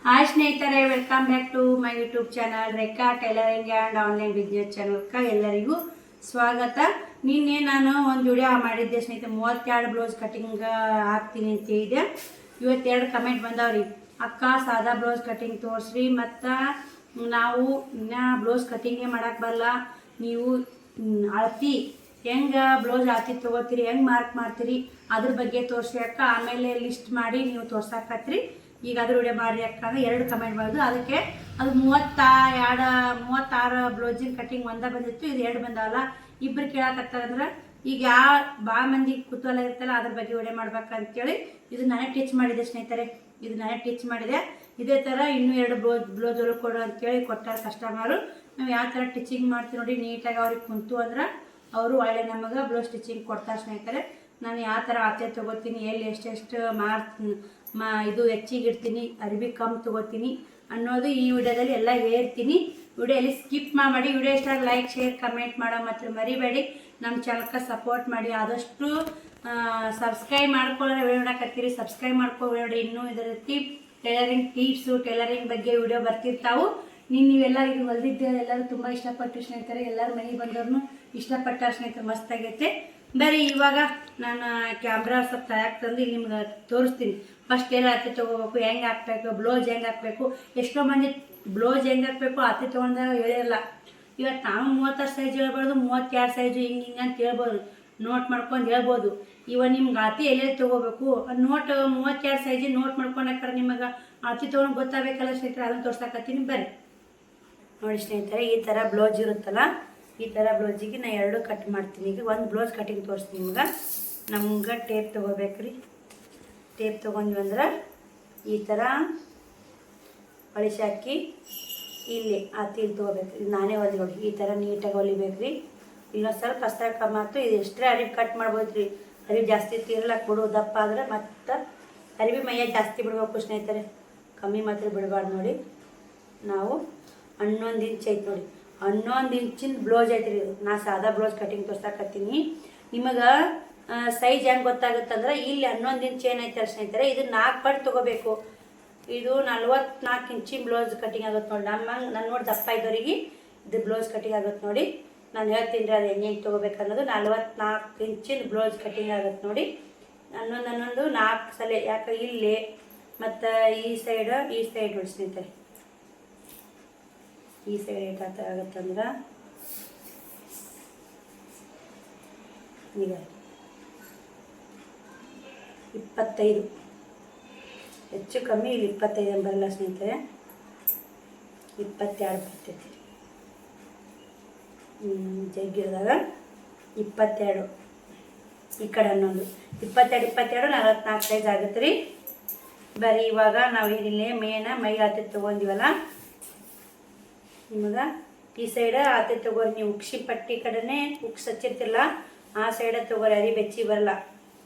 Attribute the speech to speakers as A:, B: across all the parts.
A: Hi ಸ್ನೇಹಿತರೆ, welcome back to my YouTube channel Rekha tailoring and online business ಚಾನಲ್ಗೆ ಎಲ್ಲರಿಗೂ ಸ್ವಾಗತ. ನಿನ್ನೆ ನಾನು ಒಂದು ವಿಡಿಯೋ ಮಾಡಿದ್ದೆ ಸ್ನೇಹಿತರೆ, 32 ಬ್ಲೌಸ್ ಕಟಿಂಗ್ ಹಾಕ್ತೀನಿ ಅಂತ ಹೇಳಿದೆ. ಇವತ್ತೆರಡು ಕಮೆಂಟ್ ಬಂದವ್ರಿ, ಅಕ್ಕ ಸಾದಾ ಬ್ಲೌಸ್ ಕಟಿಂಗ್ ತೋರಿಸ್ರಿ, ಮತ್ತು ನಾವು ಇನ್ನೂ ಬ್ಲೌಸ್ ಕಟಿಂಗೇ ಮಾಡೋಕ್ಕೆ ಬರಲ್ಲ, ನೀವು ಅಳತಿ ಹೆಂಗೆ ಬ್ಲೌಸ್ ಅಳತಿ ತೊಗೋತೀರಿ, ಹೆಂಗೆ ಮಾರ್ಕ್ ಮಾಡ್ತೀರಿ ಅದ್ರ ಬಗ್ಗೆ ತೋರಿಸಿ ಅಕ್ಕ, ಆಮೇಲೆ ಲಿಸ್ಟ್ ಮಾಡಿ ನೀವು ತೋರ್ಸಾಕತ್ರಿ, ಈಗ ಅದ್ರ ವಿಡಿಯೋ ಮಾಡಿ ಅಕ್ಕ ಅಂದ್ರೆ 2 ಕಮೆಂಟ್ ಮಾಡೋದು. ಅದಕ್ಕೆ ಅದು 36 ಬ್ಲೌಸಿನ ಕಟಿಂಗ್ ಒಂದೇ ಬಂದಿತ್ತು, ಇದು 2 ಬಂದಾವಲ್ಲ. ಇಬ್ಬರು ಕೇಳಕತ್ತಾರಂದ್ರೆ ಈಗ ಭಾಳ ಮಂದಿ ಕುತೂಹಲ ಇರ್ತಲ್ಲ, ಅದ್ರ ಬಗ್ಗೆ ವಿಡಿಯೋ ಮಾಡ್ಬೇಕಂತೇಳಿ ಇದು ನಾನೇ ಟಿಚ್ ಮಾಡಿದೆ ಸ್ನೇಹಿತರೆ. ಇದು ನಾನೇ ಟಿಚ್ ಮಾಡಿದೆ. ಇದೇ ಥರ ಇನ್ನೂ 2 ಬ್ಲೌಸ್ ಹೊಲಿಗೆ ಕೊಡು ಅಂತೇಳಿ ಕೊಟ್ಟಾರ ಕಸ್ಟಮರು. ನಾವು ಯಾವ ಥರ ಟಿಚಿಂಗ್ ಮಾಡ್ತೀವಿ ನೋಡಿ, ನೀಟಾಗಿ ಅವ್ರಿಗೆ ಕುಂತು ಅಂದ್ರೆ ಅವರು ಒಳ್ಳೆ ನಮಗೆ ಬ್ಲೌಸ್ ಸ್ಟಿಚಿಂಗ್ ಕೊಡ್ತಾರೆ ಸ್ನೇಹಿತರೆ. ನಾನು ಯಾವ ಥರ ಅಳತೆ ತೊಗೋತೀನಿ, ಎಲ್ಲಿ ಎಷ್ಟೆಷ್ಟು ಇದು ಹೆಚ್ಚಿಗೆ ಇಡ್ತೀನಿ, ಅರಿವಿ ಕಮ್ಮಿ ತೊಗೋತೀನಿ ಅನ್ನೋದು ಈ ವಿಡಿಯೋದಲ್ಲಿ ಎಲ್ಲ ಹೇಳ್ತೀನಿ. ವಿಡಿಯೋಲಿ ಸ್ಕಿಪ್ ಮಾಡಿ, ವಿಡಿಯೋ ಇಷ್ಟ ಲೈಕ್ ಶೇರ್ ಕಮೆಂಟ್ ಮಾಡೋ ಮತ್ತು ಮರಿಬೇಡಿ. ನಮ್ಮ ಚಾನಲ್ಗೆ ಸಪೋರ್ಟ್ ಮಾಡಿ, ಆದಷ್ಟು ಸಬ್ಸ್ಕ್ರೈಬ್ ಮಾಡ್ಕೊಳ್ಳೋ ನೋಡಕತ್ತೀರಿ, ಸಬ್ಸ್ಕ್ರೈಬ್ ಮಾಡ್ಕೊಬೇಡಿ. ಇನ್ನೂ ಇದೇ ರೀತಿ ಟೈಲರಿಂಗ್ ಟಿಪ್ಸು, ಟೈಲರಿಂಗ್ ಬಗ್ಗೆ ವಿಡಿಯೋ ಬರ್ತಿರ್ತಾವೆ. ನೀವೆಲ್ಲ ಇದು ಹೊಲಿದಿದ್ದೇವೆ, ಎಲ್ಲರೂ ತುಂಬ ಇಷ್ಟಪಟ್ಟು ಸ್ನೇಹಿತರೆ, ಎಲ್ಲರೂ ಮನೆಗೆ ಬಂದವ್ರು ಇಷ್ಟಪಟ್ಟಾರ ಸ್ನೇಹಿತರೆ, ಮಸ್ತಾಗೈತೆ. ಬರೀ ಇವಾಗ ನಾನು ಕ್ಯಾಮ್ರಾ ಸ್ವಲ್ಪ ತಯಾರು ತಂದು ಇಲ್ಲಿ ನಿಮ್ಗೆ ತೋರಿಸ್ತೀನಿ. ಫಸ್ಟ್ ಎಲ್ಲ ಅತ್ತೆ ತೊಗೋಬೇಕು, ಹೆಂಗೆ ಹಾಕ್ಬೇಕು, ಬ್ಲೌಸ್ ಹೆಂಗೆ ಹಾಕಬೇಕು. ಎಷ್ಟೋ ಮಂದಿ ಬ್ಲೌಸ್ ಹೆಂಗೆ ಹಾಕಬೇಕು ಅತ್ತೆ ತೊಗೊಂಡಾಗ ಹೇಳಿರಲ್ಲ. ಇವತ್ತು ನಾವು 36 ಸೈಜ್ ಹೇಳ್ಬಾರ್ದು, 32 ಸೈಜು ಹಿಂಗೆ ಅಂತ ಹೇಳ್ಬೋದು, ನೋಟ್ ಮಾಡ್ಕೊಂಡು ಹೇಳ್ಬೋದು. ಇವಾಗ ನಿಮ್ಗೆ ಅತಿ ಎಲ್ಲೆಲ್ಲಿ ತೊಗೋಬೇಕು ನೋಟ್ 32 ಸೈಜ್ ನೋಟ್ ಮಾಡ್ಕೊಂಡಾರ ನಿಮಗೆ ಅತಿ ತೊಗೊಂಡು ಗೊತ್ತಾಗಬೇಕಲ್ಲ ಸ್ನೇಹಿತರೆ, ಅದನ್ನು ತೋರ್ಸಾಕತ್ತೀನಿ ಬರ್ರಿ ನೋಡಿ ಸ್ನೇಹಿತರೆ. ಈ ಥರ ಬ್ಲೌಸ್ ಇರುತ್ತಲ್ಲ, ಈ ಥರ ಬ್ಲೌಸಿಗೆ ನಾನು 2 ಕಟ್ ಮಾಡ್ತೀನಿ. ಈಗ ಒಂದು ಬ್ಲೌಸ್ ಕಟಿಂಗ್ ತೋರಿಸ್ತೀನಿ ನಿಮ್ಗೆ. ನಮ್ಗೆ ಟೇಪ್ ತೊಗೋಬೇಕ್ರಿ. ಟೇಪ್ ತೊಗೊಂಡ್ವಿ ಅಂದ್ರೆ ಈ ಥರ ಹೊಳಿಸಿ ಹಾಕಿ ಇಲ್ಲಿ ಇಲ್ಲಿ ತೊಗೋಬೇಕು. ಇದು ನಾನೇ ಹೊಲಿದು ನೋಡಿ, ಈ ಥರ ನೀಟಾಗಿ ಹೊಲಿಬೇಕ್ರಿ. ಇಲ್ಲೊಂದು ಸ್ವಲ್ಪ ಕಷ್ಟ ಕಮ್ಮಾತು. ಇದು ಎಷ್ಟೇ ಅರಿವಿ ಕಟ್ ಮಾಡ್ಬೋದು ರೀ, ಅರಿವಿ ಜಾಸ್ತಿ ತೀರ್ಲಕ್ಕೆ ಬಿಡು, ದಪ್ಪ ಆದರೆ ಮತ್ತು ಅರಿವಿ ಮೈಯ ಜಾಸ್ತಿ ಬಿಡ್ಬೇಕು ಸ್ನೇಹಿತರೆ, ಕಮ್ಮಿ ಮಾತ್ರ ಬಿಡಬಾರ್ದು ನೋಡಿ. ನಾವು 11 ಇಂಚ್ ಐತೆ ನೋಡಿ, 11 ಇಂಚಿನ ಬ್ಲೌಸ್ ಐತೆ ರೀ. ನಾ ಸಾದಾ ಬ್ಲೌಸ್ ಕಟಿಂಗ್ ತೋರ್ಸಾಕತ್ತೀನಿ. ನಿಮಗೆ ಸೈಜ್ ಹೆಂಗೆ ಗೊತ್ತಾಗುತ್ತಂದ್ರೆ ಇಲ್ಲಿ 11 ಇಂಚ್ ಏನೈತೆ ಸ್ನೇಹಿತರೆ, ಇದು 4 ಪಟ್ಟು ತೊಗೋಬೇಕು. ಇದು 44 ಇಂಚಿನ ಬ್ಲೌಸ್ ಕಟಿಂಗ್ ಆಗುತ್ತೆ ನೋಡಿ. ನಾನು ನೋಡಿ ದಪ್ಪ ಇದ್ದವರಿಗೆ ಇದು ಬ್ಲೌಸ್ ಕಟಿಂಗ್ ಆಗುತ್ತೆ ನೋಡಿ. ನಾನು ಹೇಳ್ತೀನಿ ರೀ ಅದು ಹೆಂಗೆ ತೊಗೋಬೇಕು ಅನ್ನೋದು. 44 ಇಂಚಿನ ಬ್ಲೌಸ್ ಕಟಿಂಗ್ ಆಗುತ್ತೆ ನೋಡಿ. 11 4 ಸಲ, ಯಾಕೆ ಇಲ್ಲಿ ಮತ್ತು ಈ ಸೈಡ್ ನೋಡಿ ಸ್ನೇಹಿತರೆ, ಈ ಸೈಡ್ ಏಟಾತ ಆಗುತ್ತಂದ್ರೆ ಈಗ 25, ಹೆಚ್ಚು ಕಮ್ಮಿ ಇಲ್ಲಿ 25 ಬರಲ್ಲ ಸ್ನೇಹಿತರೆ, 22 ಬರ್ತೈತಿ. ಜಗ್ಗಿರಿದಾಗ 22, ಈ ಕಡೆ 11, 22 44 ಸೈಜ್ ಆಗುತ್ತೆ ರೀ. ಬರೀ ಇವಾಗ ನಾವು ಇಲ್ಲಿ ಮೈ ಅಳತೆ ತೊಗೊಂಡಿವಲ್ಲ, ನಿಮಗೆ ಈ ಸೈಡ ಅಳತೆ ತೊಗೋರಿ. ನೀವು ಉಕ್ಸಿ ಪಟ್ಟಿ ಕಡೆನೇ ಉಕ್ಸ್ ಹಚ್ಚಿರ್ತಿಲ್ಲ, ಆ ಸೈಡ ತೊಗೋರಿ, ಅರಿವಿ ಬೆಚ್ಚಿ ಬರಲ್ಲ.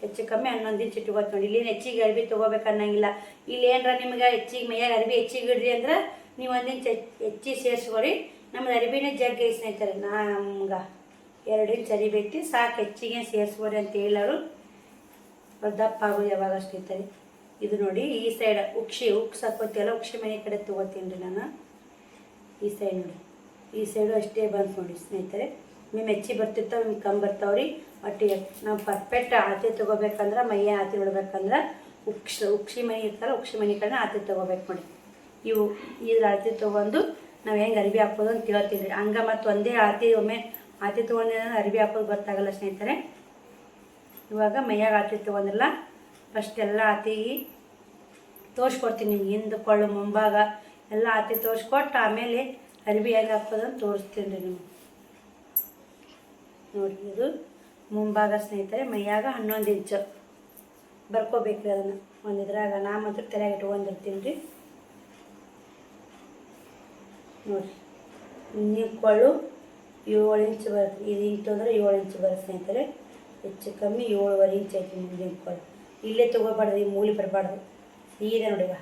A: ಹೆಚ್ಚು ಕಮ್ಮಿ 11 ಇಂಚ್ ಇಟ್ಕೋತ ನೋಡಿ. ಇಲ್ಲಿ ಹೆಚ್ಚಿಗೆ ಅರಿವಿ ತೊಗೋಬೇಕು ಅನ್ನಂಗಿಲ್ಲ. ಇಲ್ಲಿ ಏನರ ನಿಮ್ಗೆ ಹೆಚ್ಚಿಗೆ ಮೈಯಾಗ ಅರಿವಿ ಹೆಚ್ಚಿಗೆ ಹಿಡ್ರಿ ಅಂದ್ರೆ ನೀವು 1 ಇಂಚ್ ಹೆಚ್ಚಿಗೆ ಸೇರಿಸ್ಕೊರಿ. ನಮ್ದು ಅರಿವಿನೇ ಜಗ್ಗಿ ಸ್ನೇಹಿತರೆ, ನಮ್ಗೆ 2 ಇಂಚ್ ಅರಿವಿ ಐತಿ ಸಾಕು, ಹೆಚ್ಚಿಗೆ ಸೇರಿಸ್ಕೊರಿ ಅಂತ ಹೇಳೋರು. ದಪ್ಪ ಆಗೋದು ಯಾವಾಗ ಸ್ನೇಹಿತರೆ. ಇದು ನೋಡಿ ಈ ಸೈಡ್ ಉಕ್ಸ್ ಹಾಕೋತಿಯಲ್ಲ, ಉಕ್ಸಿ ಮನೆ ಕಡೆ ತೊಗೋತೀನಿ ರೀ ನಾನು. ಈ ಸೈಡ್ ನೋಡಿ, ಈ ಸೈಡು ಅಷ್ಟೇ ಬಂತು ನೋಡಿ ಸ್ನೇಹಿತರೆ. ನಿಮ್ಮ ಹೆಚ್ಚಿ ಬರ್ತಿರ್ತಾವೆ, ನಿಮ್ಗೆ ಕಮ್ಮಿ ಬರ್ತಾವ್ರಿ. ಒಟ್ಟಿಗೆ ನಾವು ಪರ್ಫೆಕ್ಟ್ ಅಳತೆ ತೊಗೋಬೇಕಂದ್ರೆ, ಮೈಯ ಅಳತೆ ನೋಡ್ಬೇಕಂದ್ರೆ ಉಕ್ಸಿ ಮನೆ ಇರ್ತಾರಲ್ಲ, ಉಕ್ಸಿ ಮನೆ ಕಡೆ ಅಳತೆ ತೊಗೋಬೇಕು ನೋಡಿ. ಇದ್ರ ಅಳತೆ ತೊಗೊಂಡು ನಾವು ಹೆಂಗೆ ಅರಿವಿ ಹಾಕೋದು ಅಂತ ಹೇಳ್ತೀನಿ ರೀ. ಹಂಗೆ ಮತ್ತು ಒಂದೇ ಒಮ್ಮೆ ಅಳತೆ ತೊಗೊಂಡಿದ್ರೆ ಅರಿವಿ ಹಾಕೋದು ಗೊತ್ತಾಗಲ್ಲ ಸ್ನೇಹಿತರೆ. ಇವಾಗ ಮೈಯಾಗ ಅಳತೆ ತೊಗೊಂಡಿಲ್ಲ, ಫಸ್ಟ್ ಎಲ್ಲ ಅಳತೆಗೆ ತೋರಿಸ್ಕೊಡ್ತೀನಿ ನಿಮ್ಗೆ. ಹಿಂದೆ ಕೊಳ್ಳು ಮುಂಭಾಗ ಎಲ್ಲ ಅಳತೆ ತೋರಿಸ್ಕೊಟ್ಟು ಆಮೇಲೆ ಅರಿವಿ ಹೆಂಗೆ ಹಾಕೋದಂತ ತೋರಿಸ್ತೀನಿ ರೀ ನಿಮ್ಗೆ ನೋಡಿ. ಇದು ಮುಂಭಾಗ ಸ್ನೇಹಿತರೆ, ಮೈಯಾಗ 11 ಇಂಚು ಬರ್ಕೋಬೇಕು ರೀ. ಅದನ್ನು ಒಂದು ಇದ್ರಾಗ ನಾ ಮಾತ್ರ ತಲೆಯಾಗ ಇಟ್ಕೊಂಡಿರ್ತೀನಿ ರೀ ನೋಡಿ. ಕೊಳ್ಳು 7 ಇಂಚ್ ಬರುತ್ತೆ. ಇದು ಇಂಟು ಅಂದರೆ 7 ಇಂಚ್ ಬರುತ್ತೆ ಸ್ನೇಹಿತರೆ. ಹೆಚ್ಚು ಕಮ್ಮಿ 7.5 ಇಂಚ್ ಐತಿ ಮುಂದಿನ ಕೊಳ್ಳು. ಇಲ್ಲೇ ತೊಗೋಬಾರ್ದು, ಈ ಮೂಲಿ ಬರಬಾರ್ದು, ಸೀದೆ ನೋಡಿವ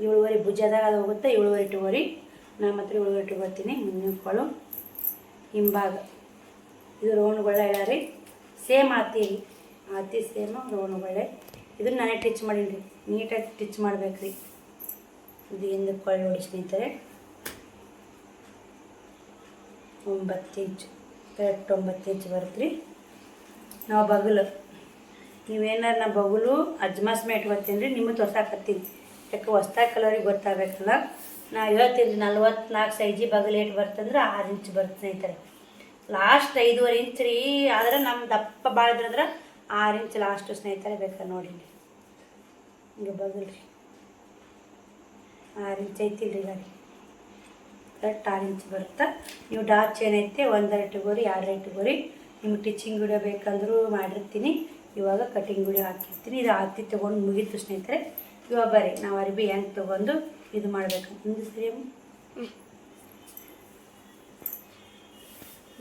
A: 7.5 ಭುಜದಾಗ ಅದು ಹೋಗುತ್ತೆ. 7.5 ಇಟ್ಕೋರಿ. ನಾ ಮಾತ್ರ 7.5 ಇಟ್ಕೊತೀನಿ. ಮುಂದಿನ ಕೊಳ್ಳು ಹಿಂಭಾಗ ಇದು ರೌಂಡ್ಗೊಳ್ಳೆ ಹೇಳ್ಯಾರಿ. ಸೇಮ್ ಆತಿ ಸೇಮ್ ರೌಂಡ್ಗೊಳ್ಳೆ. ಇದನ್ನು ನಾನೇ ಟಿಚ್ ಮಾಡೀನಿ ರೀ. ನೀಟಾಗಿ ಸ್ಟಿಚ್ ಮಾಡ್ಬೇಕು ರೀ. ಇದು ಹಿಂದಕ್ಕೆ ಕೊಳ್ಳೆ ನೋಡಿ ಸ್ನೇಹಿತರೆ, 9 ಇಂಚು, ಕರೆಕ್ಟ್ 9 ಇಂಚು ಬರುತ್ತೆ ರೀ. ನಾವು ಬಗಲು ನೀವೇನಾರು ನಾ ಬಗಲು ಅಜ್ಮಾಸ್ಮೆ ಇಟ್ಕೊತೀನಿ ರೀ, ನಿಮಗೆ ತೋರ್ಸಾಕತ್ತೀನಿ. ಯಾಕೆ ಹೊಸ್ದಾಗಿ ಕಲರಿಗೆ ಗೊತ್ತಾಗಬೇಕಲ್ಲ. ನಾ ಹೇಳ್ತೀನಿ 44 ಸೈಜಿ ಬಗಲು ಏಟು ಬರ್ತಂದ್ರೆ 6 ಇಂಚು ಬರುತ್ತೆ ಸ್ನೇಹಿತರೆ. ಲಾಸ್ಟ್ 5.5 ಇಂಚು ರೀ. ಆದ್ರೆ ನಮ್ಮ ದಪ್ಪ ಭಾಳ ಇದ್ರಂದ್ರೆ 6 ಇಂಚು ಲಾಸ್ಟು ಸ್ನೇಹಿತರೆ. ಬೇಕಾದ್ರೆ ನೋಡಿ ಹಿಂಗೆ ಬಗಲು ರೀ 6 ಇಂಚು ಐತಿಲ್ಲ ರೀ ಗಾಡಿ, ಕರೆಕ್ಟ್ 6 ಇಂಚು ಬರುತ್ತೆ. ನೀವು ಡಾರ್ಕ್ ಚೈನ್ ಐತೆ 1 ಇಟ್ಕೋರಿ, 2 ಇಟ್ಕೋರಿ. ನಿಮ್ಗೆ ಟಿಚಿಂಗ್ ವಿಡಿಯೋ ಬೇಕಂದ್ರೂ ಮಾಡಿರ್ತೀನಿ. ಇವಾಗ ಕಟಿಂಗ್ ವಿಡಿಯೋ ಹಾಕಿರ್ತೀನಿ. ಇದು ಆತಿ ತೊಗೊಂಡು ಮುಗೀತು ಸ್ನೇಹಿತರೆ. ಇವಾಗ ಬರ್ರಿ ನಾವು ಅರ್ಬಿ ಹೆಂಗೆ ತೊಗೊಂಡು ಇದು ಮಾಡಬೇಕು ಮುಂದೆ ಸರಿ.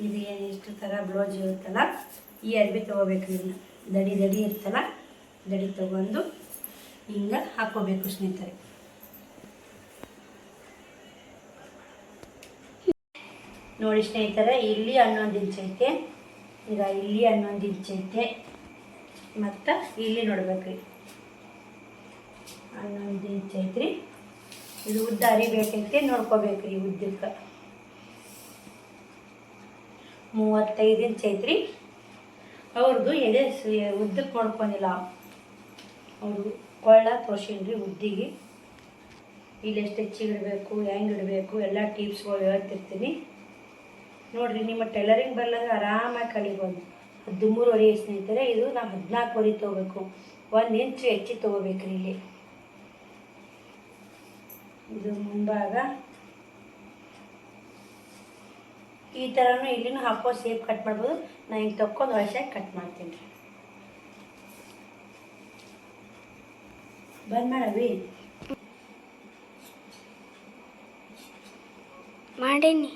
A: ಇದು ಏನು ಇಷ್ಟು ಥರ ಬ್ಲೌಸ್ ಇರುತ್ತಲ್ಲ, ಈ ಅರ್ಬಿ ತೊಗೋಬೇಕು. ಇದನ್ನು ದಡಿ ಇರ್ತಲ್ಲ, ದಡಿ ತೊಗೊಂಡು ಹಿಂಗೆ ಹಾಕೋಬೇಕು ಸ್ನೇಹಿತರೆ. ನೋಡಿ ಸ್ನೇಹಿತರೆ, ಇಲ್ಲಿ 11 ಇಂಚ್ ಐತೆ, ಈಗ ಇಲ್ಲಿ 11 ಇಂಚ್ ಐತೆ, ಮತ್ತು ಇಲ್ಲಿ ನೋಡ್ಬೇಕ್ರಿ 11 ಇಂಚ್ ಐತ್ರಿ. ಇದು ಉದ್ದ ಅರಿಬೇಕೈತೆ, ನೋಡ್ಕೋಬೇಕ್ರಿ. ಉದ್ದಕ್ಕೆ 35 ಇಂಚ್ ಐತ್ರಿ. ಅವ್ರದ್ದು ಎದೆ ಉದ್ದಕ್ಕೆ ನೋಡ್ಕೊಂಡಿಲ್ಲ, ಅವರು ಕೊಳ್ಳ ತೋರ್ಸಿನ್ರಿ ಉದ್ದಿಗೆ. ಇಲ್ಲಿ ಎಷ್ಟು ಹೆಚ್ಚಿಗೆ ಇಡಬೇಕು, ಹೆಂಗೆ ಇಡಬೇಕು ಎಲ್ಲ ಟಿಪ್ಸ್ಗಳು ಹೇಳ್ತಿರ್ತೀನಿ ನೋಡಿರಿ. ನಿಮ್ಮ ಟೈಲರಿಂಗ್ ಬರ್ಲಾಗ ಆರಾಮಾಗಿ ಕಲಿಬೋದು. 13 ಸ್ನೇಹಿತರೆ. ಇದು ನಾವು 14 ತೊಗೋಬೇಕು, 1 ಇಂಚು ಹೆಚ್ಚಿಗೆ ತೊಗೋಬೇಕ್ರಿ. ಇಲ್ಲಿ ಇದು ಮುಂಭಾಗ ಈ ಥರನೂ ಇಲ್ಲಿನೂ ಹಾಕೋ ಸೇಪ್ ಕಟ್ ಮಾಡ್ಬೋದು. ನಾನು ಹಿಂಗೆ ತಕ್ಕೊಂಡು ವರ್ಷಾಗಿ ಕಟ್ ಮಾಡ್ತೀನಿ ರೀ. ಬಂದ್ ಮಾಡವಿ
B: ಮಾಡೀನಿ.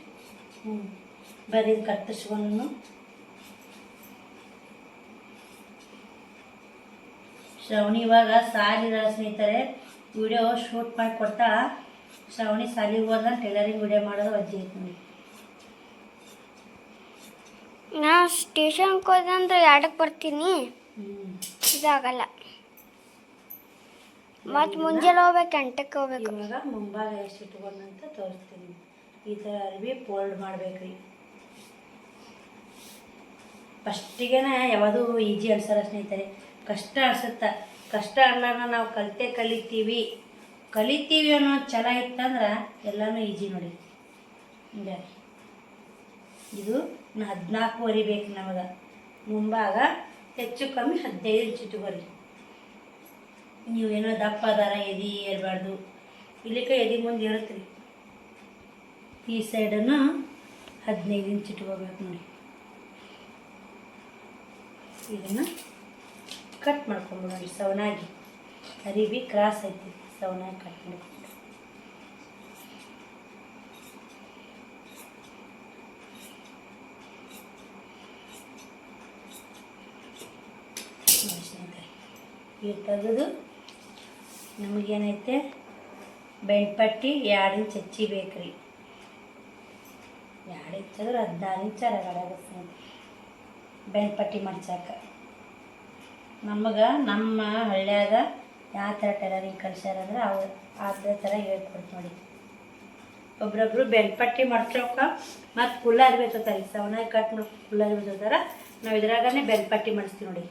A: ಬರ್ರಿ ಕತ್ತರಿಸ್ಕೊಂಡು ಶ್ರವಣಿ ಇವಾಗ ಸಾಲಿರ ಸ್ನೇಹಿತರೆ. ವಿಡಿಯೋ ಶೂಟ್ ಮಾಡಿ ಕೊಟ್ಟ ಶ್ರವಣಿ ಸಾಲಿಗೆ ಹೋದ ಟೈಲರಿಂಗ್ ವಿಡಿಯೋ ಮಾಡೋದು ಅಜ್ಜಿ ಐತೆ ನೋಡಿ.
B: ನಾ ಸ್ಟೇಷನ್ಗೆ ಹೋದಂದ್ರೆ 2ಕ್ಕೆ ಬರ್ತೀನಿ, ಇದಾಗಲ್ಲ. ಮತ್ತು ಮುಂಜಾನೆ ಹೋಗ್ಬೇಕು, 8ಕ್ಕೆ ಹೋಗ್ಬೇಕು.
A: ಇವಾಗ ಮುಂಭಾಗ ಎಷ್ಟು ಇಟ್ಕೊಂಡಂತ ತೋರಿಸ್ತೀನಿ. ಈ ಥರ ಅರ್ಬಿ ಫೋಲ್ಡ್ ಮಾಡ್ಬೇಕ್ರಿ. ಫಸ್ಟಿಗೆನ ಯಾವುದು ಈಜಿ ಅನ್ಸಲ್ಲ ಸ್ನೇಹಿತರೆ, ಕಷ್ಟ ಅನ್ಸುತ್ತೆ. ಕಷ್ಟ ಅನ್ನೋಣ ನಾವು ಕಲಿತೀವಿ ಅನ್ನೋ ಛಲ ಇತ್ತಂದ್ರೆ ಎಲ್ಲನೂ ಈಜಿ ನೋಡಿ. ಹಿಂಗೆ ಇದು 14 ಬೇಕು ನಮಗೆ. ಮುಂಭಾಗ ಹೆಚ್ಚು ಕಮ್ಮಿ 15 ಇಂಚ್ ಇಟ್ಕೋರಿ. ನೀವೇನೋ ದಪ್ಪ ಅದಾರ ಎದೆ ಏರಬಾರ್ದು, ಇಲ್ಲಿಗೆ ಎದೆ ಮುಂದೆ ಇರುತ್ತೆ ರೀ. ಈ ಸೈಡನ್ನು 15 ಇಂಚ್ ಇಟ್ಕೋಬೇಕು ನೋಡಿ. ಇದನ್ನು ಕಟ್ ಮಾಡ್ಕೊಂಬಿಡೋಣ ಸವನಾಗಿ. ಅರಿಬಿ ಕ್ರಾಸ್ ಐತಿ, ಸವನಾಗಿ ಕಟ್ ಮಾಡ್ಕೊಂಡು ಇದು ತೆಗೆದು ನಮಗೇನೈತೆ ಬೆಂಡ್ಪಟ್ಟಿ 2 ಇಂಚ್ ಹೆಚ್ಚಿ ಬೇಕು ರೀ. 2 ಇಂಚ್ ಅಂದ್ರೆ 16 ಇಂಚ್ ಅರಗಡಾಗುತ್ತೆ ಬೆಂಡ್ಪಟ್ಟಿ ಮಾಡ್ಸಾಕ. ನಮಗೆ ನಮ್ಮ ಹಳ್ಳ್ಯಾಗ ಯಾವ ಥರ ಟೈಲರಿಂಗ್ ಕಲಿಸ್ಯಾರಂದ್ರೆ ಅವ್ರು ಆ ಥರ ಹೇಳ್ಕೊಡ್ತು ನೋಡಿ. ಒಬ್ರೊಬ್ರು ಬೆಂಡ್ಪಟ್ಟಿ ಮಾಡ್ಸೋಕ ಮತ್ತು ಕುಲ್ಲ ಅರ್ಬಿ ತೋತಾರೆ, ಸವನಾಗಿ ಕಟ್ ಮಾಡಿ ಕುಲ್ಲ ಅರ್ಬಿ ತೋತಾರ. ನಾವು ಇದ್ರಾಗನೇ ಬೆಂಡ್ಪಟ್ಟಿ ಮಾಡಿಸ್ತೀವಿ ನೋಡಿ.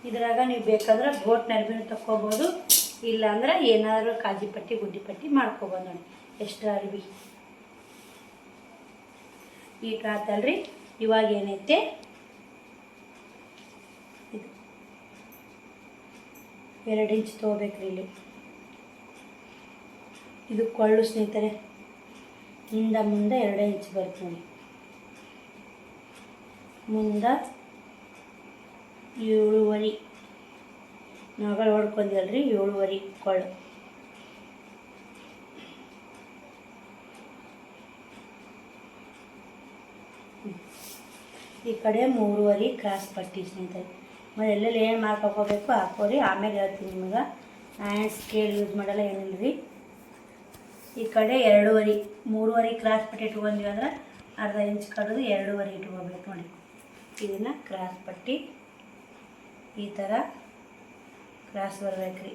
A: ಇದ್ರಾಗ ನೀವು ಬೇಕಂದ್ರೆ ಗೋಟ್ ನರ್ಬಿನೂ ತಕ್ಕೋಬೋದು, ಇಲ್ಲಾಂದ್ರೆ ಏನಾದರೂ ಕಾಜಿ ಪಟ್ಟಿ ಗುಡ್ಡಿ ಪಟ್ಟಿ ಮಾಡ್ಕೊಬೋದು ನೋಡಿ. ಎಷ್ಟು ಅರ್ಬಿ ಈಗ ಆತಲ್ರಿ. ಇವಾಗ ಏನೈತೆ ಇದು 2 ಇಂಚ್ ತೊಗೋಬೇಕ್ರಿ. ಇಲ್ಲಿ ಇದು ಕೊಳ್ಳು ಸ್ನೇಹಿತರೆ, ಹಿಂದ ಮುಂದೆ 2 ಇಂಚ್ ಬರುತ್ತೆ ನೋಡಿ. ಮುಂದೆ 7.5 ನಾಗಳು ಹೊಡ್ಕೊಂಡಲ್ರಿ, 7.5 ಕೊಳ್ಳು. ಈ ಕಡೆ 3.5 ಕ್ರಾಸ್ ಪಟ್ಟಿ ಸ್ನೇಹಿತರೆ. ಮತ್ತು ಎಲ್ಲೆಲ್ಲಿ ಏನು ಮಾರ್ಕ್ ಹಾಕೋಬೇಕು ಹಾಕೋರಿ. ಆಮೇಲೆ ಹೇಳ್ತೀನಿ ನಿಮಗೆ. ಹ್ಯಾಂಡ್ ಸ್ಕೇಲ್ ಯೂಸ್ ಮಾಡಲ್ಲ, ಏನಿಲ್ಲ ರೀ. ಈ ಕಡೆ 2.5 3.5 ಕ್ರಾಸ್ ಪಟ್ಟಿ ಇಟ್ಕೊಂಡ್ವಿ ಅಂದ್ರೆ ಅರ್ಧ ಇಂಚ್ ಕಡಿದು 2.5 ಇಟ್ಕೋಬೇಕು ನೋಡಿ. ಇದನ್ನು ಕ್ರಾಸ್ ಪಟ್ಟಿ ಈ ಥರ ಕ್ರಾಸ್ ಬರ್ಬೇಕ್ರಿ.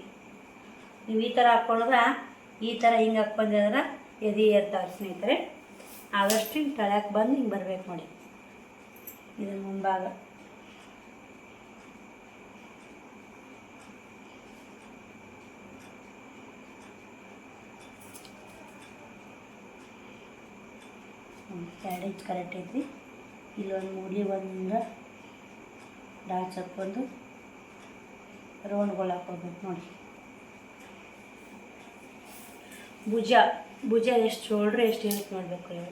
A: ನೀವು ಈ ಥರ ಹಾಕ್ಕೊಂಡ್ರೆ ಈ ಥರ ಹಿಂಗೆ ಹಾಕ್ಕೊಂಡ್ರೆ ಎದೆ ಏರ್ತಾವೆ ಸ್ನೇಹಿತರೆ. ಆದಷ್ಟು ಹಿಂಗೆ ತಳಕ್ಕೆ ಬಂದು ಹಿಂಗೆ ಬರ್ಬೇಕು ನೋಡಿ. ಇದರ ಮುಂಭಾಗ ಎರಡು ಇಂಚ್ ಕರೆಕ್ಟ್ ಐತಿ. ಇಲ್ಲೊಂದು ಮೂಲಿ ಒಂದು ಡಾಟ್ಸ್ ಹಾಕ್ಕೊಂಡು ರೌಂಡ್ಗಳು ಹಾಕ್ಕೋಬೇಕು ನೋಡಿ. ಭುಜ ಎಷ್ಟು ಶೋಲ್ಡ್ರ್ ಎಷ್ಟು ಇರುತ್ತೆ ನೋಡಬೇಕು. ಇವು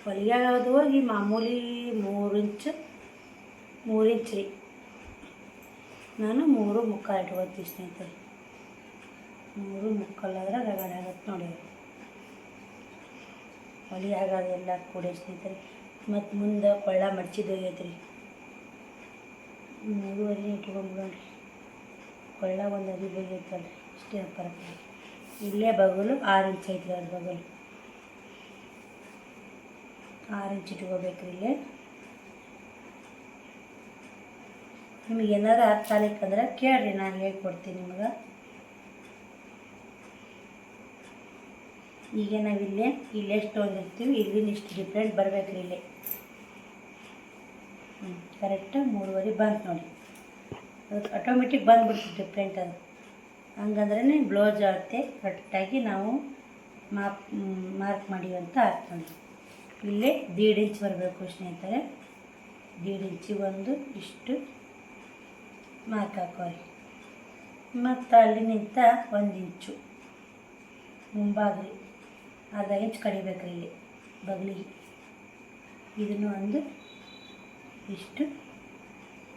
A: ಹೊಲಿಯಾಗೋದು ಈ ಮಾಮೂಲಿ 3 ಇಂಚ್ ರೀ. ನಾನು 3.75 ಇಟ್ಕೊಳ್ತೀನಿ ಸ್ನೇಹಿತರೆ. 3.75 ಆದ್ರೆ ರಗಡ ಆಗುತ್ತೆ ನೋಡಿ. ಹೊಲಿಯಾಗೋದು ಎಲ್ಲ ಕೂಡಿ ಸ್ನೇಹಿತರೆ. ಮತ್ತು ಮುಂದೆ ಕೊಳ್ಳ ಮಡ್ಚಿದ್ದು ಹೋಗೈತೆ ರೀ. 3.5 ಇಟ್ಕೊಂಡ್ಬಿಡೋಣ್ರಿ. ಕೊಳ್ಳ ಒಂದು ಅರಿಬೇಕೈತಲ್ರಿ, ಇಷ್ಟೇ ಪರಕ. ಇಲ್ಲೇ ಬಗಲು 6 ಇಂಚ್ ಐತ್ರಿ. ಅವ್ರ ಬಗಲು 6 ಇಂಚ್ ಇಟ್ಕೋಬೇಕ್ರಿ. ಇಲ್ಲೇ ನಿಮಗೆ ಏನಾದ್ರು ಅರ್ಥ ಆಗ್ಲಿಕ್ಕಂದ್ರೆ ಕೇಳ್ರಿ, ನಾನು ಹೇಳ್ಕೊಡ್ತೀನಿ ನಿಮ್ಗೆ. ಈಗ ನಾವು ಇಲ್ಲೆಷ್ಟು ತೊಗೊಂಡಿರ್ತೀವಿ ಇಲ್ಲಿನ ಇಷ್ಟು ಡಿಫ್ರೆಂಟ್ ಬರ್ಬೇಕ್ರಿ. ಇಲ್ಲೇ ಕರೆಕ್ಟ್ 3.5 ಬಂತು ನೋಡಿ. ಅದು ಆಟೋಮೆಟಿಕ್ ಬಂದುಬಿಡ್ತು ಡಿಫ್ರೆಂಟ್. ಅದು ಹಂಗಂದ್ರೆ ಬ್ಲೌಸ್ ಅಳತೆ ಕರೆಕ್ಟಾಗಿ ನಾವು ಮಾರ್ಕ್ ಮಾಡೀವಿ ಅಂತ ಅರ್ಥ ನೋಡಿ. ಇಲ್ಲೇ 1.5 ಇಂಚ್ ಬರಬೇಕು ಸ್ನೇಹಿತರೆ. 1.5 ಇಂಚಿಗೆ ಒಂದು ಇಷ್ಟು ಮಾರ್ಕ್ ಹಾಕೋರಿ. ಮತ್ತು ಅಲ್ಲಿ ನಿಂತ 1 ಇಂಚು ಮುಂಭಾಗ್ರಿ ಅರ್ಧ ಇಂಚ್ ಕಡಿಬೇಕ್ರಿ. ಇಲ್ಲಿ ಬಗಲಿಗೆ ಇದನ್ನು ಒಂದು ಇಷ್ಟು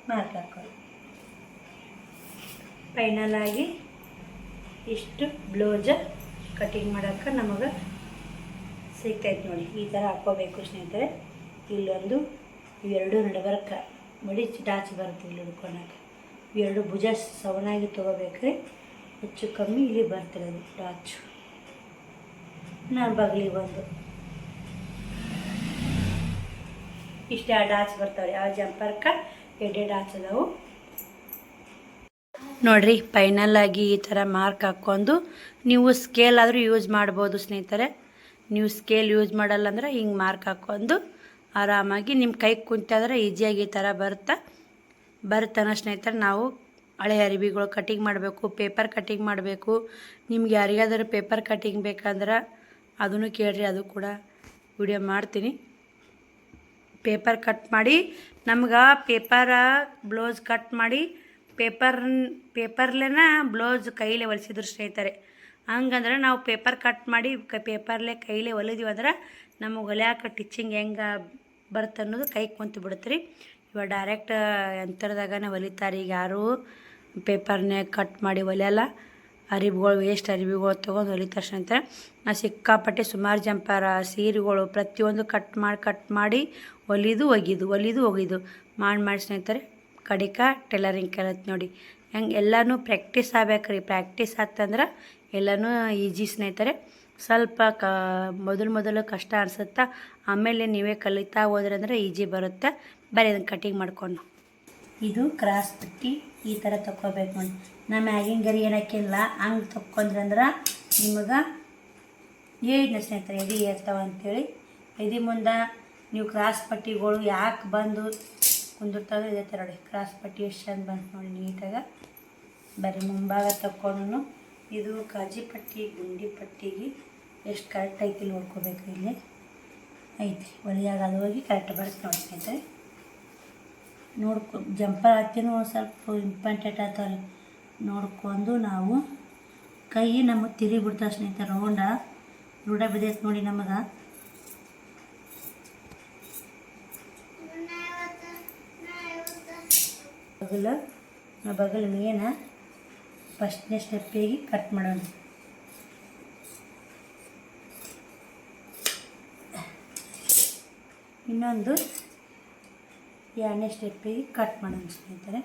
A: ಮಾರ್ಕ್ ಹಾಕೋರಿ. ಫೈನಲಾಗಿ ಇಷ್ಟು ಬ್ಲೌಸ್ ಕಟಿಂಗ್ ಮಾಡೋಕ್ಕೆ ನಮಗೆ ಸಿಗ್ತೈತೆ ನೋಡಿ. ಈ ಥರ ಹಾಕ್ಕೋಬೇಕು ಸ್ನೇಹಿತರೆ. ಇಲ್ಲೊಂದು ಇವೆರಡು ನಡಬರ್ಕ ಮಡಿಚಿ ಡಾಚ್ ಬರುತ್ತೆ ಇಲ್ಲಿ ಹಿಡ್ಕೊಳಕ್ಕೆ. ಇವೆರಡು ಭುಜ ಸವನಾಗಿ ತೊಗೋಬೇಕ್ರಿ. ಹೆಚ್ಚು ಕಮ್ಮಿ ಇಲ್ಲಿ ಬರ್ತಿರೋದು ಡಾಚು. ನಾನು ಬಗಲಿಗೆ ಬಂದು ಇಷ್ಟು 2 ಡಾಚ್ ಬರ್ತಾವೆ. ಆ ಜಂಪರ್ಕ 2 ಡಾಚ್ ಅದಾವು ನೋಡಿರಿ. ಫೈನಲಾಗಿ ಈ ಥರ ಮಾರ್ಕ್ ಹಾಕ್ಕೊಂಡು ನೀವು ಸ್ಕೇಲ್ ಆದರೂ ಯೂಸ್ ಮಾಡ್ಬೋದು ಸ್ನೇಹಿತರೆ. ನೀವು ಸ್ಕೇಲ್ ಯೂಸ್ ಮಾಡಲ್ಲ ಅಂದ್ರೆ ಹಿಂಗೆ ಮಾರ್ಕ್ ಹಾಕ್ಕೊಂಡು ಆರಾಮಾಗಿ ನಿಮ್ಮ ಕೈ ಕುಂತಾದ್ರೆ ಈಸಿಯಾಗಿ ಈ ಥರ ಬರುತ್ತಾನ ಸ್ನೇಹಿತರೆ. ನಾವು ಹಳೆ ಅರಿವಿಗಳು ಕಟಿಂಗ್ ಮಾಡಬೇಕು, ಪೇಪರ್ ಕಟಿಂಗ್ ಮಾಡಬೇಕು. ನಿಮ್ಗೆ ಯಾರಿಗಾದರೂ ಪೇಪರ್ ಕಟಿಂಗ್ ಬೇಕಂದ್ರೆ ಅದನ್ನು ಕೇಳ್ರಿ, ಅದು ಕೂಡ ವಿಡಿಯೋ ಮಾಡ್ತೀನಿ. ಪೇಪರ್ ಕಟ್ ಮಾಡಿ ನಮ್ಗೆ ಬ್ಲೌಸ್ ಕಟ್ ಮಾಡಿ ಪೇಪರ್ಲೇನ ಬ್ಲೌಸ್ ಕೈಲೇ ಹೊಲಿಸಿದ್ರು ಸ್ನೇಹಿತರೆ. ಹಂಗಂದ್ರೆ ನಾವು ಪೇಪರ್ ಕಟ್ ಮಾಡಿ ಪೇಪರ್ಲೆ ಕೈಲೇ ಹೊಲಿದೀವಿ ಅಂದ್ರೆ ನಮಗೆ ಹೊಲಿಯಾಕ ಟಿಚಿಂಗ್ ಹೆಂಗೆ ಬರುತ್ತೆ ಅನ್ನೋದು ಕೈ ಕುಂತು ಬಿಡುತ್ತೆ ರೀ. ಇವಾಗ ಡೈರೆಕ್ಟ್ ಯಂತ್ರದಾಗನೇ ಹೊಲಿತಾರೆ. ಈಗ ಯಾರೂ ಪೇಪರ್ನೇ ಕಟ್ ಮಾಡಿ ಹೊಲಿಯಲ್ಲ. ಅರಿವುಗಳು ವೇಸ್ಟ್ ಅರಿವಿಗಳು ತೊಗೊಂಡು ಹೊಲಿತಾರೆ ಸ್ನೇಹಿತರೆ. ನಾ ಸಿಕ್ಕಾಪಟ್ಟೆ ಸುಮಾರು ಜಂಪರ ಸೀರೆಗಳು ಪ್ರತಿಯೊಂದು ಕಟ್ ಮಾಡಿ ಹೊಲಿದು ಒಗಿದು ಮಾಡಿ ಸ್ನೇಹಿತರೆ. ಕಡಿಕ ಟೈಲರಿಂಗ್ ಕಲಿತು ನೋಡಿ. ಹೆಂಗೆ ಎಲ್ಲನೂ ಪ್ರಾಕ್ಟೀಸ್ ಆಗ್ಬೇಕ್ರಿ. ಪ್ರಾಕ್ಟೀಸ್ ಆತಂದ್ರೆ ಎಲ್ಲನೂ ಈಜಿ ಸ್ನೇಹಿತರೆ. ಸ್ವಲ್ಪ ಮೊದಲು ಕಷ್ಟ ಅನಿಸುತ್ತಾ, ಆಮೇಲೆ ನೀವೇ ಕಲಿತಾ ಹೋದ್ರೆ ಅಂದ್ರೆ ಈಜಿ ಬರುತ್ತೆ. ಬರೀ ಇದನ್ನು ಕಟಿಂಗ್ ಮಾಡ್ಕೊಂಡು ಇದು ಕ್ರಾಸ್ ಪಟ್ಟಿ ಈ ಥರ ತೊಗೋಬೇಕು ನೋಡಿ. ನಾ ಮ್ಯಾಗಿನ ಗರಿ ಏನಕ್ಕಿಲ್ಲ ಹಂಗೆ ತೊಗೊಂಡ್ರಂದ್ರೆ ನಿಮಗೆ ಹೇಳಿದ್ನ ಸ್ನೇಹಿತರೆ ಎದೆ ಏರ್ತಾವೆ ಅಂಥೇಳಿ. ಎದೆ ಮುಂದೆ ನೀವು ಕ್ರಾಸ್ ಪಟ್ಟಿಗಳು ಯಾಕೆ ಬಂದು ಕುಂದಿರ್ತಾವೆ ಇದೇ ಥರ ನೋಡಿ. ಕ್ರಾಸ್ ಪಟ್ಟಿ ಎಷ್ಟು ಚಂದ ಬಂತು ನೋಡಿ ನೀಟಾಗಿ. ಬರೀ ಮುಂಭಾಗ ತಕ್ಕೊಂಡು ಇದು ಕಾಜಿ ಪಟ್ಟಿ ಗುಂಡಿ ಪಟ್ಟಿಗೆ ಎಷ್ಟು ಕರೆಕ್ಟ್ ಐತಿ ನೋಡ್ಕೋಬೇಕು. ಇಲ್ಲಿ ಐತಿ ಒಲಿಯಾಗ ಅದು ಹೋಗಿ ಕರೆಕ್ಟ್ ಬರುತ್ತೆ ನೋಡಿ ಸ್ನೇಹಿತರೆ. ಜಂಪರ್ ಹತ್ತಿನೂ ಸ್ವಲ್ಪ ಇಂಪಾರ್ಟೆಂಟ್ ಆಗ್ತಾವೆ. ನೋಡ್ಕೊಂಡು ನಾವು ಕೈ ನಮಗೆ ತಿರುಗಿಬಿಡ್ತಾವೆ ಸ್ನೇಹಿತರೆ. ರೂಢ ಬಿದ್ದೈತೆ ನೋಡಿ ನಮಗೆ. ಬಗಲ್ ಮೇನ ಫಸ್ಟ್ನೇ ಸ್ಟೆಪ್ಪಿಗೆ ಕಟ್ ಮಾಡೋಣ. ಇನ್ನೊಂದು 2ನೇ ಸ್ಟೆಪ್ಪಿಗೆ ಕಟ್ ಮಾಡೋಣ ಸ್ನೇಹಿತರೆ.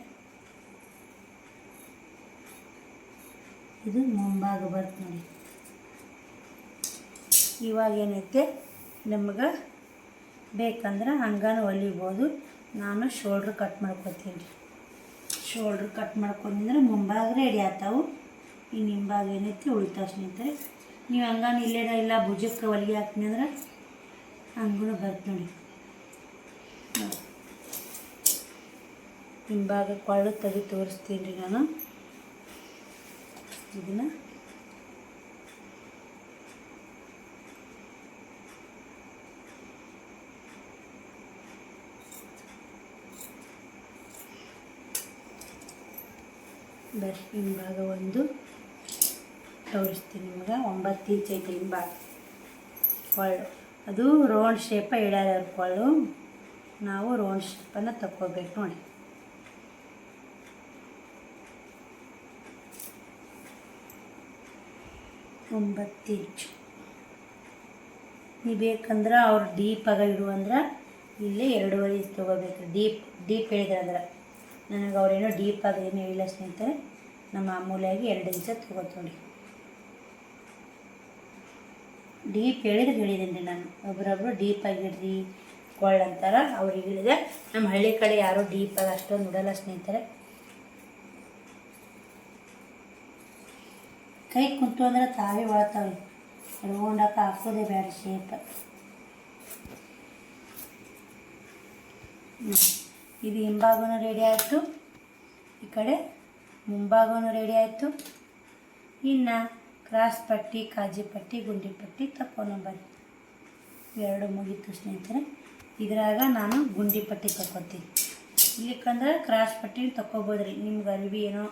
A: ಇದು ಮುಂಭಾಗ ಬರ್ತು ನೋಡಿ. ಇವಾಗ ಏನೈತೆ ನಮ್ಗೆ ಬೇಕಂದ್ರೆ ಹಂಗಾನು ಹೊಲಿಬೋದು. ನಾನು ಶೋಲ್ಡ್ರ್ ಕಟ್ ಮಾಡ್ಕೊತೀನಿ ರೀ. ಶೋಲ್ಡ್ರ್ ಕಟ್ ಮಾಡ್ಕೊಂಡ್ರೆ ಮುಂಭಾಗ ರೆಡಿ ಆಗ್ತಾವೆ. ಇನ್ನು ಹಿಂಭಾಗ ಏನೈತಿ ಉಳಿತಾವ ಸ್ನೇಹಿತರೆ. ನೀವು ಹಂಗಾನು ಇಲ್ಲೇನ ಇಲ್ಲ ಭುಜಕ್ಕೆ ಹೊಲಿಗೆ ಹಾಕ್ತೀನಿ ಅಂದ್ರೆ ಹಂಗೂ ಬರ್ತು ನೋಡಿ. ಹಿಂಭಾಗ ಕೊಳ್ಳು ತೆಗಿ ತೋರಿಸ್ತೀನಿ ರೀ ನಾನು. ಇದನ್ನು ಬರೀ ಹಿಂಭಾಗ ಒಂದು ತೋರಿಸ್ತೀನಿ ನಿಮ್ಗೆ. 9 ಇಂಚ್ ಐತೆ ಹಿಂಭಾಗ ಕೊಳ್ಳು. ಅದು ರೌಂಡ್ ಶೇಪ ಇಡ್ಯಾರ ಕೊಳ್ಳು. ನಾವು ರೌಂಡ್ ಶೇಪನ್ನು ತಗೋಬೇಕು ನೋಡಿ. ಒಂಬತ್ತು ಇಂಚು ನೀವು ಬೇಕಂದ್ರೆ ಅವ್ರು ಡೀಪಾಗ ಇಡುವಂದ್ರೆ ಇಲ್ಲೇ 2.5 ಇಂಚ್ ತೊಗೋಬೇಕು. ಡೀಪ್ ಹೇಳಿದ್ರಂದ್ರೆ ನನಗೆ ಅವ್ರೇನೋ ಡೀಪಾಗಿ ಏನೂ ಹೇಳಿಲ್ಲ ಸ್ನೇಹಿತರೆ. ನಮ್ಮ ಮಾಮೂಲಿಯಾಗಿ 2 ಇಂಚ ತೊಗೋತೀವಿ. ಡೀಪ್ ಹೇಳಿದ್ದೀನಿ ರೀ ನಾನು. ಒಬ್ಬರೊಬ್ಬರು ಡೀಪಾಗಿಡ್ರಿ ಕೊಳ್ಳಂತಾರೆ, ಅವ್ರಿಗೆ ಹೇಳಿದೆ. ನಮ್ಮ ಹಳ್ಳಿ ಕಡೆ ಯಾರೂ ಡೀಪಾಗಿ ಅಷ್ಟೊಂದು ಉಡಲ್ಲ ಸ್ನೇಹಿತರೆ. ಕೈ ಕುಂತು ಅಂದ್ರೆ ತಾವೇ ಒಳತಾವೆ. ರೌಂಡಕ್ಕೆ ಹಾಕೋದೇ ಬೇಡ ಶೇಪ್. ಇದು ಹಿಂಭಾಗನೂ ರೆಡಿ ಆಯಿತು, ಈ ಕಡೆ ಮುಂಭಾಗನೂ ರೆಡಿ ಆಯಿತು. ಇನ್ನು ಕ್ರಾಸ್ ಪಟ್ಟಿ, ಕಾಜಿ ಪಟ್ಟಿ, ಗುಂಡಿ ಪಟ್ಟಿ ತಗೊಂಡು ಬನ್ನಿ. ಎರಡು ಮುಗೀತು ಸ್ನೇಹಿತರೆ. ಇದ್ರಾಗ ನಾನು ಗುಂಡಿ ಪಟ್ಟಿ ತಗೋತೀನಿ. ಇಲ್ಲಿಕ್ಕಂದ್ರೆ ಕ್ರಾಸ್ ಪಟ್ಟಿ ತಗೋಬೋದ್ರಿ. ನಿಮ್ಗೆ ಅರಿವಿ ಏನೋ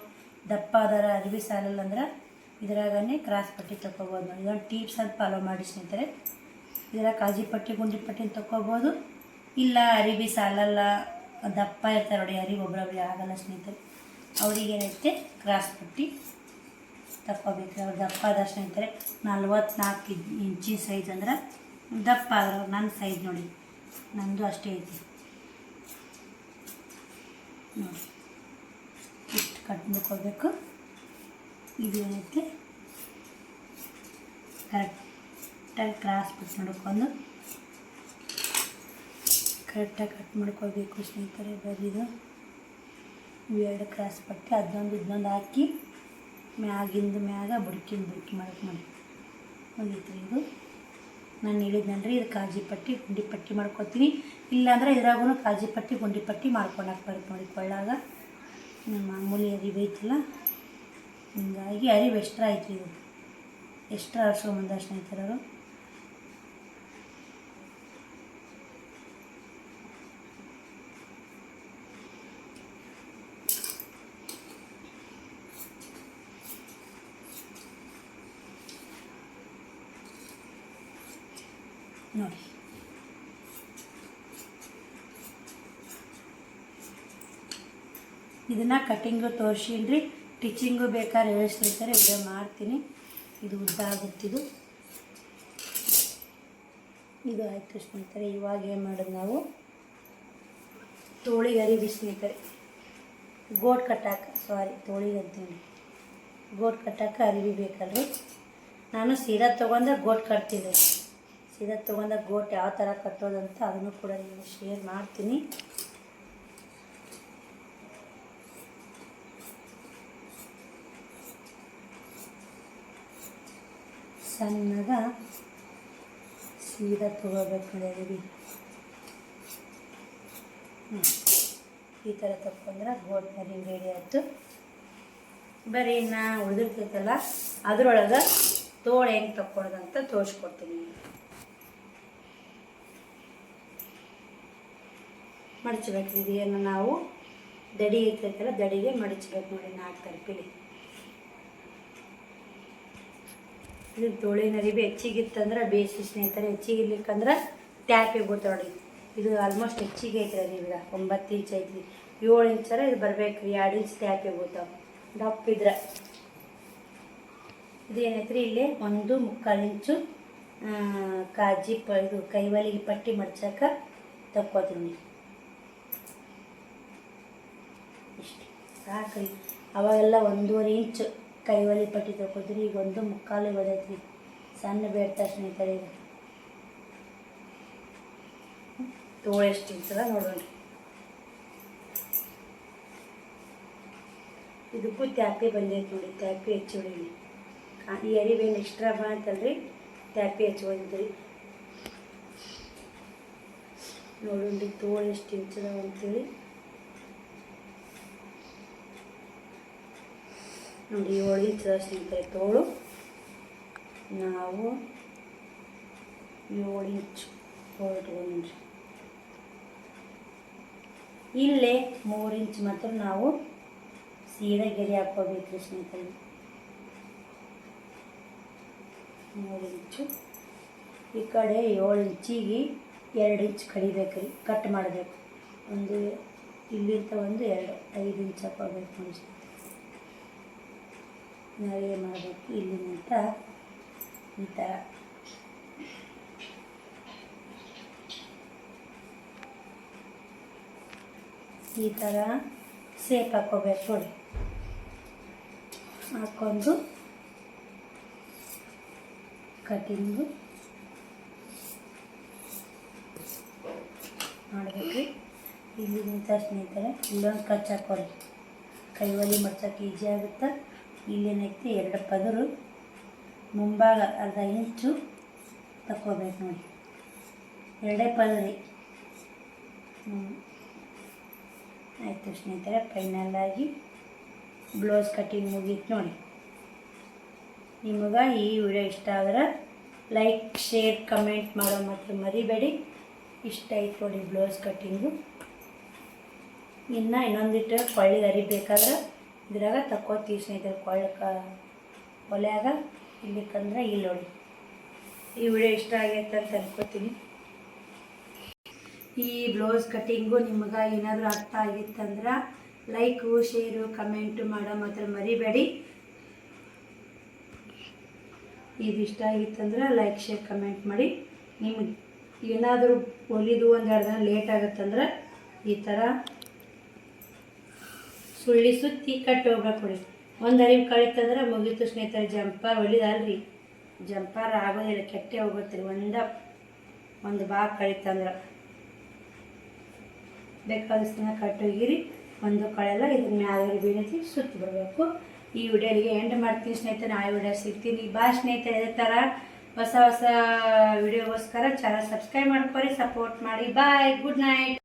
A: ದಪ್ಪ ಅದರ ಅರಿವಿ ಸಾಲಲ್ಲ ಅಂದ್ರೆ ಇದ್ರಾಗನೇ ಕ್ರಾಸ್ ಪಟ್ಟಿ ತಗೋಬೋದು ನೋಡಿ. ಇದೊಂದು ಟಿಪ್ಸ್ ಅಂತ ಫಾಲೋ ಮಾಡಿ ಸ್ನೇಹಿತರೆ. ಇದ್ರಾಗ ಕಾಜಿ ಪಟ್ಟಿ, ಗುಂಡಿ ಪಟ್ಟಿನ ತಗೋಬೋದು. ಇಲ್ಲ ಅರಿವಿ ಸಾಲಲ್ಲ, ದಪ್ಪ ಇರ್ತಾರೆ ನೋಡಿ ಅರಿವಿ, ಒಬ್ಬರೊಬ್ಬರಿಗೆ ಆಗಲ್ಲ ಸ್ನೇಹಿತರೆ. ಅವ್ರಿಗೇನೈತೆ ಕ್ರಾಸ್ ಪಟ್ಟಿ ತಗೋಬೇಕು. ಅವ್ರು ದಪ್ಪ ಆದ ಸ್ನೇಹಿತರೆ 44 ಇಂಚಿನ ಸೈಜ್ ಅಂದ್ರೆ ದಪ್ಪ ಆದ್ರೆ ನನ್ನ ಸೈಜ್ ನೋಡಿ. ನಮ್ಮದು ಅಷ್ಟೇ ಐತಿ ನೋಡಿ. ಇಷ್ಟು ಕಟ್ ಮಾಡ್ಕೋಬೇಕು. ಇದು ಏನೈತೆ ಕರೆಕ್ಟಾಗಿ ಕ್ರಾಸ್ ಪಟ್ಟಿ ನೋಡ್ಕೊಂಡು ಕರೆಕ್ಟಾಗಿ ಕಟ್ ಮಾಡ್ಕೋಬೇಕು ಸ್ನೇಹಿತರೆ. ಬರೀದು ಇವೆರಡು ಕ್ರಾಸ್ ಪಟ್ಟಿ ಅದೊಂದು ಇದೊಂದು ಹಾಕಿ ಮ್ಯಾಗಿಂದ ಮ್ಯಾಗ ಬುಡಕಿ ಮಾಡಕ್ಕೆ ಮಾಡಿ ಮುಗೀತು. ಇದು ನಾನು ಹೇಳಿದ್ನಲ್ರಿ, ಇದು ಕಾಜಿ ಪಟ್ಟಿ ಗುಂಡಿ ಪಟ್ಟಿ ಮಾಡ್ಕೊತೀನಿ. ಇಲ್ಲಾಂದ್ರೆ ಇದ್ರಾಗೂ ಕಾಜಿ ಪಟ್ಟಿ ಗುಂಡಿ ಪಟ್ಟಿ ಮಾಡ್ಕೊಳಕ್ಕೆ ಬರುತ್ತೆ ನೋಡಿ. ಕೊಳ್ಳಾಗ ನಮ್ಮ ಮಾಮೂಲಿ ಅರಿವು ಐತಲ್ಲ, ಹಿಂಗಾಗಿ ಅರಿವು ಎಕ್ಸ್ಟ್ರಾ ಐತಿ. ಇದು ಎಕ್ಸ್ಟ್ರಾ ಆರಿಸ್ಕೊಂಬಂದ ಸ್ನೇಹಿತರವರು. ನೋಡಿ ಇದನ್ನು ಕಟ್ಟಿಂಗು ತೋರಿಸಿನ್ರಿ. ಟಿಚಿಂಗು ಬೇಕಾದ್ರೆ ಹೇಳಿಸ್ತಾರೆ, ವಿಡಿಯೋ ಮಾಡ್ತೀನಿ. ಇದು ಉದ್ದ ಆಗುತ್ತಿದ್ದು ಇದು ಆಯಿತು ಸ್ನೇಹಿತರೆ. ಇವಾಗ ಏನು ಮಾಡೋದು ನಾವು ತೋಳಿಗೆ ಅರಿವಿ ಸ್ನೇಹಿತರೆ. ಗೋಟ್ ಕಟ್ಟಾಕ ತೋಳಿಗೆ ಅಂತೀನಿ, ಗೋಟ್ ಕಟ್ಟಾಕ ಅರಿವಿ ಬೇಕಲ್ರಿ. ನಾನು ಸೀದಾ ತೊಗೊಂಡು ಗೋಟ್ ಕಟ್ತಿದ್ದೆ. ಸೀದಾ ತೊಗೊಂಡ ಗೋಟ್ ಯಾವ ಥರ ಕಟ್ಟೋದಂತ ಅದನ್ನು ಕೂಡ ನೀವು ಶೇರ್ ಮಾಡ್ತೀನಿ. ಸಣ್ಣಗ ಸೀದಾ ತೊಗೋಬೇಕು ನೋಡಿ ಅರಿವಿ. ಈ ಥರ ತಗೊಂಡ್ರೆ ಗೋಟ್ ಅರಿವಿ ರೆಡಿ ಆಯಿತು. ಬರೀ ಇನ್ನು ಉಳಿದಿರ್ತೈತಲ್ಲ ಅದರೊಳಗೆ ತೋಳು ಹೆಂಗೆ ತಕ್ಕೊಳ್ಳೋದಂತ ತೋರಿಸ್ಕೊಡ್ತೀನಿ. ಮಡಚಬೇಕು. ಇದೇನು ನಾವು ದಡಿ ಇರ್ತೈತಲ್ಲ ದಡಿಗೆ ಮಡಚಬೇಕು ನೋಡಿ 4 ತರಪಿಲಿ. ಇದು ತೋಳಿನ ಅರಿವಿ ಹೆಚ್ಚಿಗಿತ್ತಂದ್ರೆ ಬೇಯಿಸಿ ಸ್ನೇಹಿತರೆ. ಹೆಚ್ಚಿಗಿರ್ಲಿಕ್ಕಂದ್ರೆ ಟ್ಯಾಪಿಗೆ ಬರ್ತಾವೆ ನೋಡಿ. ಇದು ಆಲ್ಮೋಸ್ಟ್ ಹೆಚ್ಚಿಗೆ ಐತ್ರಿ ಅರಿವಿಗ 9 ಇಂಚ್ ಐತ್ರಿ. 7 ಇಂಚರ ಇದು ಬರ್ಬೇಕು ರೀ. 2 ಇಂಚ್ ಟ್ಯಾಪಿಗೆ ಬರ್ತಾವೆ ದಪ್ಪ ಇದ್ರೆ. ಇದು ಏನೈತ್ರಿ ಇಲ್ಲಿ 1 ಮುಕ್ಕಾಲು ಇಂಚು ಕಾಜಿ ಇದು ಕೈವಲಿಗೆ ಪಟ್ಟಿ ಮಡ್ಚಕ್ಕೆ ತಕ್ಕೋತೀನಿ. ಇಷ್ಟು ಸಾಕ್ರಿ. ಅವಾಗೆಲ್ಲ 1.5 ಇಂಚು ಕೈವಲಿ ಪಟ್ಟಿ ತಗೋದ್ರಿ. ಈಗ 1:45 ಬಂದೈತ್ರಿ. ಸಣ್ಣ ಬೇಡ್ತಾ ಸ್ನೇಹಿತರೆ. ಇದು ತೋಳು ಎಷ್ಟು ಇಂಚದ ನೋಡೋಣ. ಇದಕ್ಕೂ ತ್ಯಾಪಿ ಬಂದೈತೆ ನೋಡಿ. ತ್ಯಾಪಿ ಹೆಚ್ಚಿ ಹೊಡೀನಿ. ಈ ಅರಿವೇನು ಎಕ್ಸ್ಟ್ರಾ ಬಂತಲ್ರಿ, ತ್ಯಾಪಿ ಹೆಚ್ಚಿ ಹೊಡಿದ್ರಿ. ನೋಡೋಣ್ರಿ ತೋಳು ಎಷ್ಟು ಇಂಚದ ಅಂತೇಳಿ. ನೋಡಿ 7 ಇಂಚದ ಸ್ನೇಹಿತರೆ ತೋಳು. ನಾವು 7 ಇಂಚು ತೋಳು ಇಟ್ಕೊಂಡ್ರಿ. ಇಲ್ಲೇ 3 ಇಂಚ್ ಮಾತ್ರ ನಾವು ಸೀದಾ ಗೆರೆ ಹಾಕ್ಕೋಬೇಕ್ರಿ ಸ್ನೇಹಿತರೆ. 3 ಇಂಚು. ಈ ಕಡೆ 7 ಇಂಚಿಗೆ 2 ಇಂಚ್ ಕಡಿಬೇಕ್ರಿ. ಕಟ್ ಮಾಡಬೇಕು. ಒಂದು ಇಲ್ಲಿಂದ 2 5 ಇಂಚ್ ಹಾಕೋಬೇಕು ನೋಡಿ. ನಾವೇ ಮಾಡಬೇಕು ಇಲ್ಲಿಂದ ಈ ಥರ. ಈ ಥರ ಸೇಪ್ ಹಾಕ್ಕೋಬೇಕು ನೋಡಿ. ಹಾಕ್ಕೊಂಡು ಕಟಿಂಗು ಮಾಡಬೇಕ್ರಿ. ಇಲ್ಲಿ ನಿಂತ ಸ್ನೇಹಿತರೆ ಇಲ್ಲೊಂದು ಕಚ್ ಹಾಕೋರಿ. ಕೈವಲಿ ಮಡ್ಸೋಕೆ ಈಜಿ ಆಗುತ್ತೆ. ಇಲ್ಲೇನೈತಿ 2 ಪದರು ಮುಂಭಾಗ ಅರ್ಧ ಇಂಚು ತಕ್ಕೋಬೇಕು ನೋಡಿ. 2 ಪದರಿ. ಆಯಿತು ಸ್ನೇಹಿತರೆ, ಫೈನಲ್ಲಾಗಿ ಬ್ಲೌಸ್ ಕಟಿಂಗ್ ಮುಗೀತು ನೋಡಿ. ನಿಮಗೆ ಈ ವಿಡಿಯೋ ಇಷ್ಟ ಆದ್ರೆ ಲೈಕ್, ಶೇರ್, ಕಮೆಂಟ್ ಮಾಡೋ ಮತ್ತು ಮರಿಬೇಡಿ. ಇಷ್ಟ ಆಯ್ತು ನೋಡಿ ಬ್ಲೌಸ್ ಕಟ್ಟಿಂಗು. ಇನ್ನೊಂದಿಟ್ಟು ಕೊಳ್ಳಿಗೆ ಅರಿಬೇಕಾದ್ರೆ ಇದ್ರಾಗ ತಕ್ಕೋತೀವಿ ಸ್ನೇಹಿತರೆ. ಒಲೆಯಾಗ ಇಲ್ಲಿಕ್ಕಂದ್ರೆ ಇಲ್ಲಿ ನೋಡಿ. ಈ ವಿಡಿಯೋ ಇಷ್ಟ ಆಗೈತೆ ಅಂತ ಅನ್ಕೋತೀನಿ. ಈ ಬ್ಲೌಸ್ ಕಟ್ಟಿಂಗು ನಿಮಗೆ ಏನಾದರೂ ಅರ್ಥ ಆಗಿತ್ತಂದ್ರೆ ಲೈಕು, ಶೇರು, ಕಮೆಂಟು ಮಾಡೋ ಮಾತ್ರ ಮರಿಬೇಡಿ. ಇದು ಇಷ್ಟ ಆಗಿತ್ತಂದ್ರೆ ಲೈಕ್, ಶೇರ್, ಕಮೆಂಟ್ ಮಾಡಿ. ನಿಮಗೆ ಏನಾದರೂ ಹೊಲಿದು 1-2 ದಿನ ಲೇಟ್ ಆಗುತ್ತಂದ್ರೆ ಈ ಥರ ಸುಳ್ಳಿ ಸುತ್ತಿ ಕಟ್ಟಿ ಹೋಗ್ಬೇಕು ನೋಡಿ. ಒಂದು ಅರಿವು ಕಳಿತಂದ್ರೆ ಮುಗೀತು ಸ್ನೇಹಿತರೆ. ಜಂಪರ್ ಹೊಲಿದಲ್ರಿ, ಜಂಪರ್ ಆಗೋದಿಲ್ಲ, ಕೆಟ್ಟೆ ಹೋಗುತ್ತೆ. ಒಂದು ಭಾಗ ಕಳಿತಂದ್ರೆ ಬೇಕಾದಷ್ಟು ಕಟ್ಟೋಗಿರಿ. ಒಂದು ಕಳೆಲ್ಲ ಇದ್ರ ಮ್ಯಾಲೆ ಬೀಳತಿ ಸುತ್ತಿ ಬಿಡಬೇಕು. ಈ ವಿಡಿಯೋಗೆ ಎಂಡ್ ಮಾಡ್ತೀನಿ ಸ್ನೇಹಿತರೆ. ನಾಳೆ ವಿಡಿಯೋ ಸಿಗ್ತೀನಿ. ಬಾಯ್ ಸ್ನೇಹಿತರೆ. ಇದೇ ಥರ ಹೊಸ ವಿಡಿಯೋಗೋಸ್ಕರ ಚಾನಲ್ ಸಬ್ಸ್ಕ್ರೈಬ್ ಮಾಡ್ಕೊರಿ, ಸಪೋರ್ಟ್ ಮಾಡಿ. ಬಾಯ್, ಗುಡ್ ನೈಟ್.